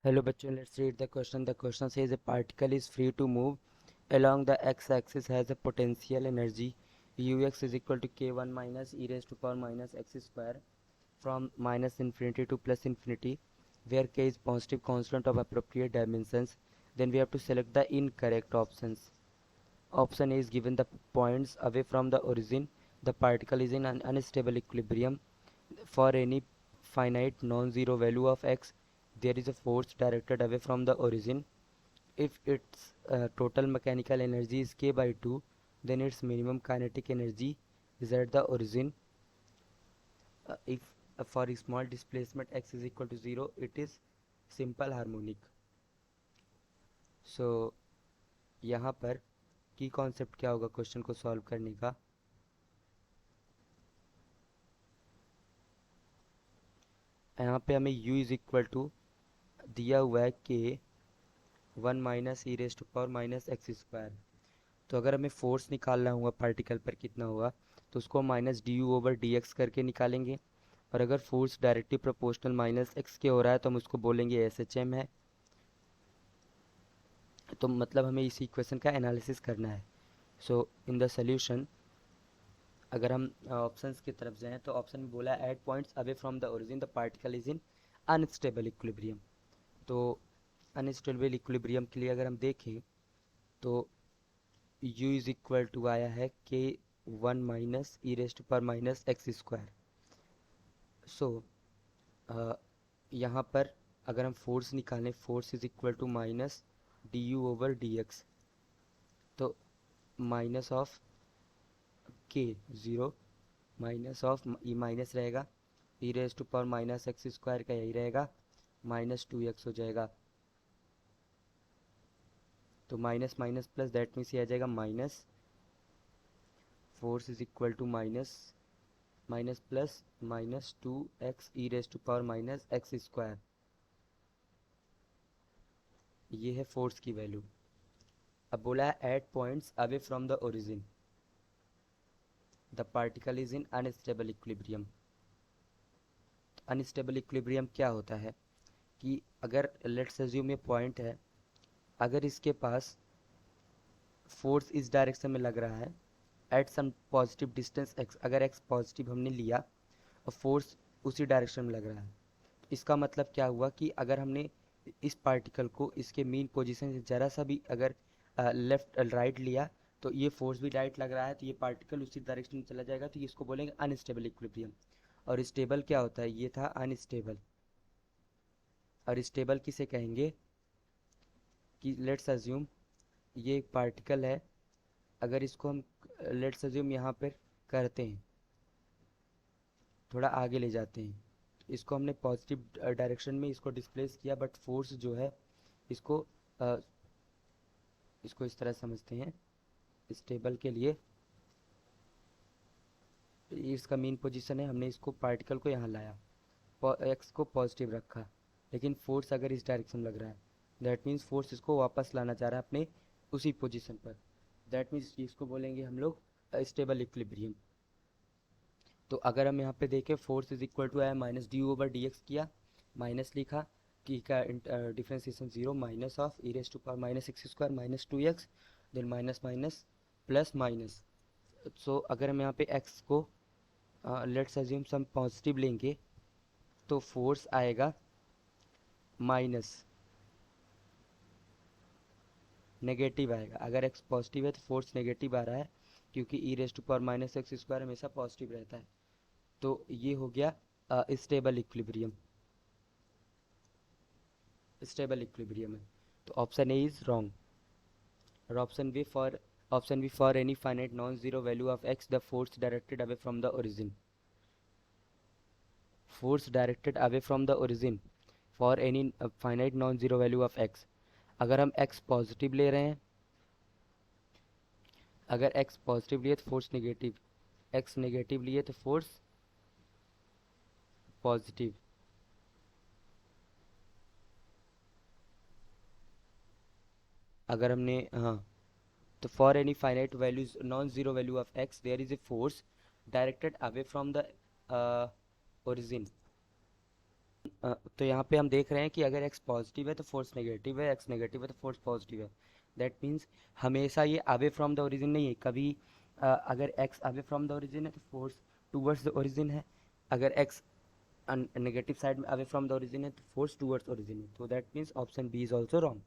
Hello bachcho, let's read the question. The question says a particle is free to move along the x-axis, has a potential energy ux is equal to k1 minus e raised to power minus x square from minus infinity to plus infinity, where k is positive constant of appropriate dimensions. Then we have to select the incorrect options. Option A is given the points away from the origin. The particle is in an unstable equilibrium. For any finite non-zero value of x, there is a force directed away from the origin. If its total mechanical energy is k by 2, then its minimum kinetic energy is at the origin. If for a small displacement x is equal to 0, it is simple harmonic. So यहाँ पर की concept क्या होगा question को solve करने का? यहाँ पे हमें u इज इक्वल टू दिया हुआ है k 1 minus E raised to power minus X square. तो अगर हमें फोर्स निकालना होगा पार्टिकल पर कितना होगा, तो उसको minus D U over D x करके निकालेंगे. और अगर force directly proportional minus x के हो रहा है तो हम उसको बोलेंगे एस एच एम है. तो मतलब हमें इस इक्वेशन का एनालिसिस करना है. सो इन द सोल्यूशन अगर हम ऑप्शंस की तरफ जाएं तो ऑप्शन में बोला है at points away from the origin the particle is in unstable equilibrium. तो अनस्टेबल इक्विलिब्रियम के लिए अगर हम देखें तो u इज इक्वल टू आया है k 1 minus E raised to power minus X square. So यहाँ पर अगर हम फोर्स निकालें, force is equal to minus D U over D X. तो minus of K zero minus of E minus रहेगा, E raise to power minus X square का यही रहेगा, माइनस टू एक्स हो जाएगा. तो minus minus plus that means ये आ जाएगा minus force is equal to minus minus plus minus two X E raise to power minus X square. ये है फोर्स की वैल्यू. अब बोला है at points away from the origin the particle is in unstable equilibrium. Unstable equilibrium क्या होता है कि अगर लेट्स अज्यूम ये पॉइंट है, अगर इसके पास फोर्स इस डायरेक्शन में लग रहा है at some positive distance X, अगर एक्स पॉजिटिव हमने लिया और फोर्स उसी डायरेक्शन में लग रहा है, इसका मतलब क्या हुआ कि अगर हमने इस पार्टिकल को इसके मेन पोजीशन से ज़रा सा भी अगर लेफ्ट राइट लिया तो ये फोर्स भी राइट लग रहा है, तो ये पार्टिकल उसी डायरेक्शन में चला जाएगा. तो इसको बोलेंगे अनस्टेबल इक्विलिब्रियम. और स्टेबल क्या होता है, ये था अनस्टेबल. और स्टेबल किसे कहेंगे कि लेट्स अज्यूम ये एक पार्टिकल है, अगर इसको हम लेट्स अज्यूम यहाँ पर करते हैं, थोड़ा आगे ले जाते हैं, इसको हमने पॉजिटिव डायरेक्शन में इसको डिस्प्लेस किया, बट फोर्स जो है इसको अ, इसको इस तरह समझते हैं स्टेबल के लिए. इसका मेन पोजीशन है, हमने इसको पार्टिकल को यहाँ लाया, एक्स को पॉजिटिव रखा, लेकिन फोर्स अगर इस डायरेक्शन में लग रहा है, दैट मीन्स फोर्स इसको वापस लाना चाह रहा है अपने उसी पोजीशन पर. दैट मीन्स इसको बोलेंगे हम लोग स्टेबल इक्विलिब्रियम. तो अगर हम यहाँ पे देखें फोर्स इज इक्वल टू है minus D over D X किया, माइनस लिखा कि का differentiation zero minus of E raise to power minus X square minus two X, then minus minus plus minus. So अगर हम यहाँ पे एक्स को लेट्स अज्यूम सम पॉजिटिव लेंगे तो फोर्स आएगा माइनस नेगेटिव आएगा. अगर एक्स पॉजिटिव है तो फोर्स नेगेटिव आ रहा है, क्योंकि E raise to power minus X square हमेशा पॉजिटिव रहता है. तो ये हो गया स्टेबल इक्विलिब्रियम. स्टेबल इक्विलिब्रियम है. तो ऑप्शन ए इज रॉन्ग. और option B for any finite non zero value of X the force directed away from the origin. Force directed away from the origin for any finite non zero value of X. अगर हम x positive ले रहे हैं, अगर X positive लिए तो force negative, x negative लिए तो फोर्स पॉजिटिव. अगर हमने हाँ, तो for any finite values non zero value of X there is a force directed away from the origin. तो यहाँ पे हम देख रहे हैं कि अगर x पॉजिटिव है तो फोर्स नेगेटिव है, x नेगेटिव है तो फोर्स पॉजिटिव है। दैट मीन्स हमेशा ये अवे फ्रॉम द ओरिजिन नहीं है। कभी अगर x away from the origin है तो फोर्स टूवर्ड्स द ओरिजिन है। अगर x नेगेटिव साइड में अवे फ्रॉम द ओरिजिन है तो फोर्स टूवर्ड्स ओरिजिन है। तो that means option B is also wrong.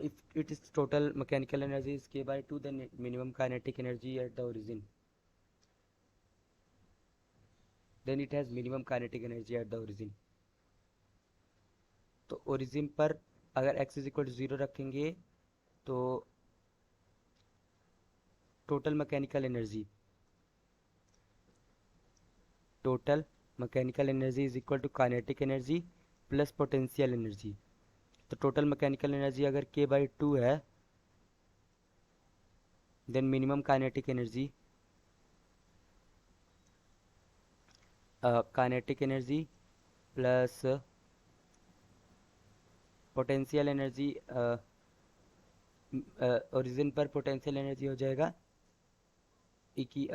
If it is total mechanical energy is k/2 then minimum kinetic energy at the origin, then it has minimum kinetic energy at the origin. तो origin पर अगर x is equal to 0 रखेंगे तो total mechanical energy is equal to kinetic energy plus potential energy. तो total mechanical energy अगर k/2 है then minimum kinetic energy plus potential energy, origin पर potential energy हो जाएगा ई की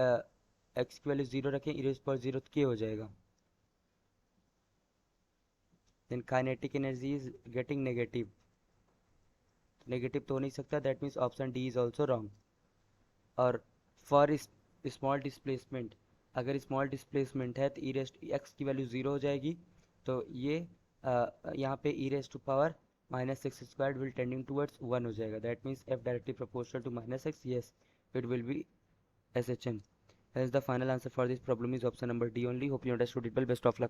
एक्स की वैल्यू 0 रखें, इरेज पर 0 के हो जाएगा। Then kinetic energy is getting negative, negative तो हो नहीं सकता, that means option D is also wrong. और फॉर स्मॉल डिस्प्लेसमेंट, अगर स्मॉल डिस्प्लेसमेंट है तो ई रेस्ट एक्स की वैल्यू 0 हो जाएगी। तो ये यहाँ पे E raised to power -x² will tending towards 1 हो जाएगा। That means f directly proportional to -x, yes it will be SHM. Hence the final answer for this problem is option number D only. Hope you understood it well. Best of luck.